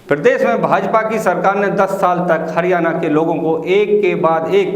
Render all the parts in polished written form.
प्रदेश में भाजपा की सरकार ने 10 साल तक हरियाणा के लोगों को एक के बाद एक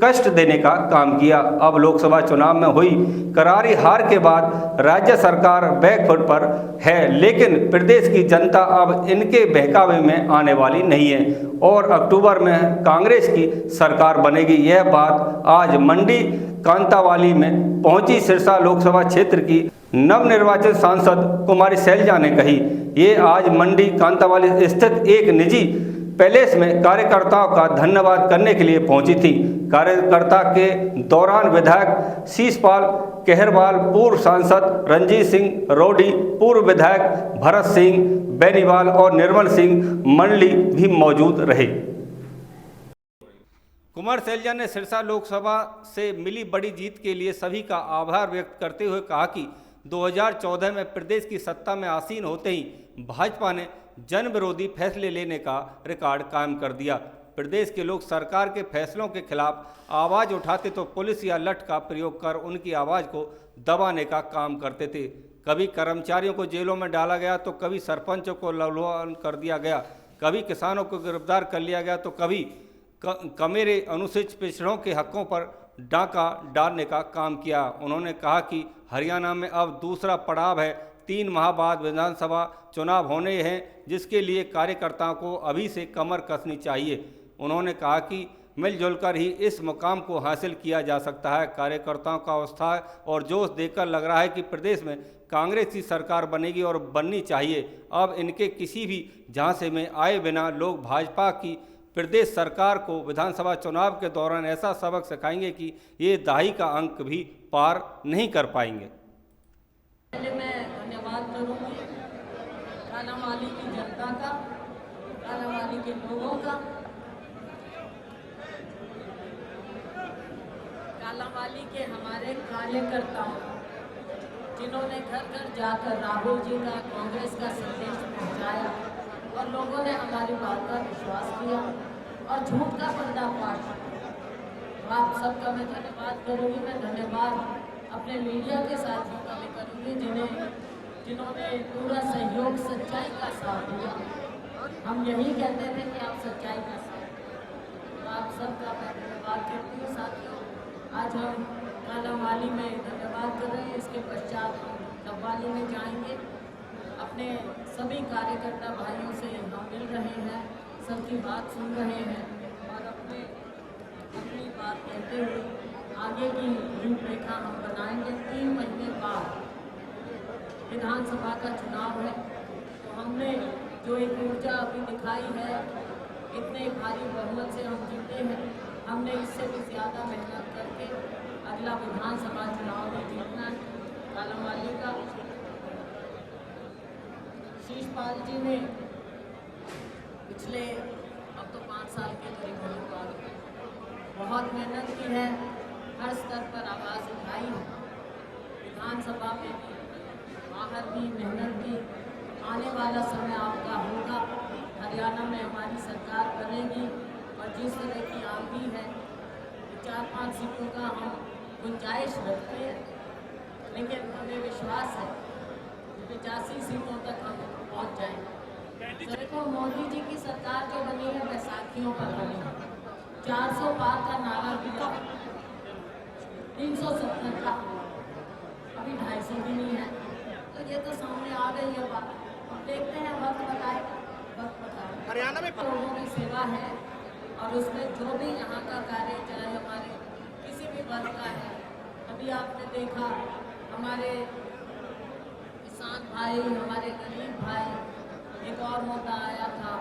कष्ट देने का काम किया। अब लोकसभा चुनाव में हुई करारी हार के बाद राज्य सरकार बैकफुट पर है, लेकिन प्रदेश की जनता अब इनके बहकावे में आने वाली नहीं है और अक्टूबर में कांग्रेस की सरकार बनेगी। यह बात आज मंडी कांतावाली में पहुंची सिरसा लोकसभा क्षेत्र की नवनिर्वाचित सांसद कुमारी शैलजा ने कही। ये आज मंडी कांतावाली स्थित एक निजी पैलेस में कार्यकर्ताओं का धन्यवाद करने के लिए पहुंची थी। कार्यकर्ता के दौरान विधायक शीशपाल केहरवाल, पूर्व सांसद रंजीत सिंह रोडी, पूर्व विधायक भरत सिंह बेनीवाल और निर्मल सिंह मंडली भी मौजूद रहे। कुमार शैलजा ने सिरसा लोकसभा से मिली बड़ी जीत के लिए सभी का आभार व्यक्त करते हुए कहा कि 2014 में प्रदेश की सत्ता में आसीन होते ही भाजपा ने जन विरोधी फैसले लेने का रिकॉर्ड कायम कर दिया। प्रदेश के लोग सरकार के फैसलों के खिलाफ आवाज़ उठाते तो पुलिस या लठ का प्रयोग कर उनकी आवाज़ को दबाने का काम करते थे। कभी कर्मचारियों को जेलों में डाला गया तो कभी सरपंचों को लहूलुहान कर दिया गया, कभी किसानों को गिरफ्तार कर लिया गया तो कभी कमेरे अनुसूचित पिछड़ों के हकों पर डाका डालने का काम किया। उन्होंने कहा कि हरियाणा में अब दूसरा पड़ाव है। 3 माह बाद विधानसभा चुनाव होने हैं, जिसके लिए कार्यकर्ताओं को अभी से कमर कसनी चाहिए। उन्होंने कहा कि मिलजुल कर ही इस मुकाम को हासिल किया जा सकता है। कार्यकर्ताओं का उत्साह और जोश देखकर लग रहा है कि प्रदेश में कांग्रेस की सरकार बनेगी और बननी चाहिए। अब इनके किसी भी झांसे में आए बिना लोग भाजपा की प्रदेश सरकार को विधानसभा चुनाव के दौरान ऐसा सबक सिखाएंगे कि ये दाही का अंक भी पार नहीं कर पाएंगे। पहले मैं धन्यवाद करूंगी कालांवाली की जनता का, कालांवाली के लोगों का, कालांवाली के हमारे कार्यकर्ताओं, जिन्होंने घर घर जाकर राहुल जी का, कांग्रेस का संदेश पहुंचाया और लोगों ने हमारी बात का विश्वास किया और झूठ का पर्दाफाश। आप सबका मैं धन्यवाद करूंगी। मैं धन्यवाद अपने मीडिया के साथियों का भी करूंगी, जिन्होंने पूरा सहयोग सच्चाई का साथ दिया। हम यही कहते थे कि आप सच्चाई का साथ, तो आप सबका मैं धन्यवाद करती हूँ। साथियों, आज हम कालांवाली में धन्यवाद कर रहे हैं, इसके पश्चात हम डबवाली में जाएंगे। अपने सभी कार्यकर्ता भाइयों से हम मिल रहे हैं, सबकी बात सुन रहे हैं और अपनी बात कहते हुए आगे की रूपरेखा हम बनाएंगे। 3 महीने बाद विधानसभा का चुनाव है, तो हमने जो एक ऊर्जा अभी दिखाई है, इतने भारी बहुमत से हम जीते हैं। हमने इससे भी ज़्यादा मेहनत करके अगला विधानसभा चुनाव में जीतना है। कालांवाली का शीशपाल जी ने पिछले अब तो 5 साल के करीब होने बाद बहुत मेहनत की है, हर स्तर पर आवाज़ उठाई है, विधानसभा में भी, बाहर भी मेहनत की। आने वाला समय आपका होगा, हरियाणा में हमारी सरकार बनेगी और जिस तरह की आमदी है 4-5 सीटों का हम गुंजाइश रखते हैं, लेकिन हमें विश्वास है 85 सीटों तक हम पहुंच जाएंगे। देखो, मोदी जी की सरकार जो बनी है बैसाखियों पर बनी है। 400 पार का नारा दिया, 370 का, अभी 250 भी नहीं है। तो ये तो सामने आ गई है बात। अब देखते हैं, वक्त बताएगा, वक्त बताएगा। हरियाणा में लोगों की सेवा है और उसमें जो भी यहाँ का कार्य, चाहे हमारे किसी भी वर्ग का है। अभी आपने देखा हमारे किसान भाई, हमारे गरीब भाई, एक और मुद्दा आया था,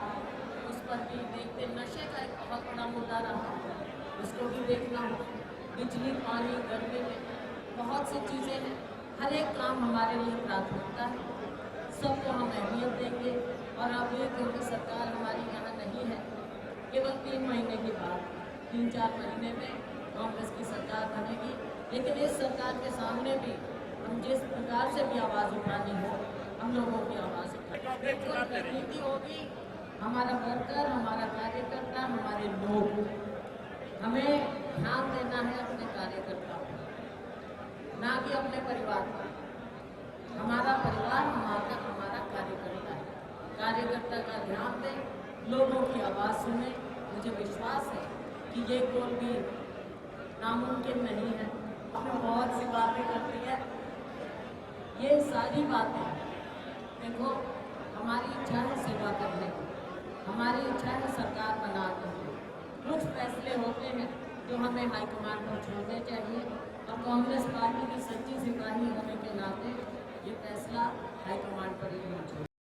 उस पर भी देखते, नशे का एक बहुत बड़ा मुद्दा रहा, उसको भी देखना हो। बिजली, पानी, गर्मी में बहुत सी चीज़ें हैं, हर एक काम हमारे लिए प्राथमिकता है, सबको हम अहमियत देंगे। और आप ये क्योंकि सरकार हमारी यहाँ नहीं है, केवल 3 महीने के बाद 3-4 महीने में कांग्रेस की सरकार बनेगी। लेकिन इस सरकार के सामने भी हम जिस प्रकार से भी आवाज़ उठानी हो, हम लोगों की आवाज़ उठाएंगे। रणनीति होगी, हमारा वर्कर, हमारा कार्यकर्ता, हमारे लोग, हमें ध्यान देना है अपने कार्यकर्ता, ना कि अपने परिवार पर। हमारा परिवार हमारा कार्यकर्ता है। कार्यकर्ता का ध्यान दें, लोगों की आवाज़ सुने। मुझे विश्वास है कि ये कोई भी नामुमकिन नहीं है। हमें बहुत सी बातें करती है, ये सारी बातें देखो, हमारी इच्छा है सेवा करने की, हमारी इच्छा है सरकार बना के। कुछ फैसले होते हैं जो हमें हाईकमान पर छोड़ने चाहिए, और कांग्रेस पार्टी की सच्ची सिपाही होने के नाते ये फैसला हाईकमान पर ही होना चाहिए।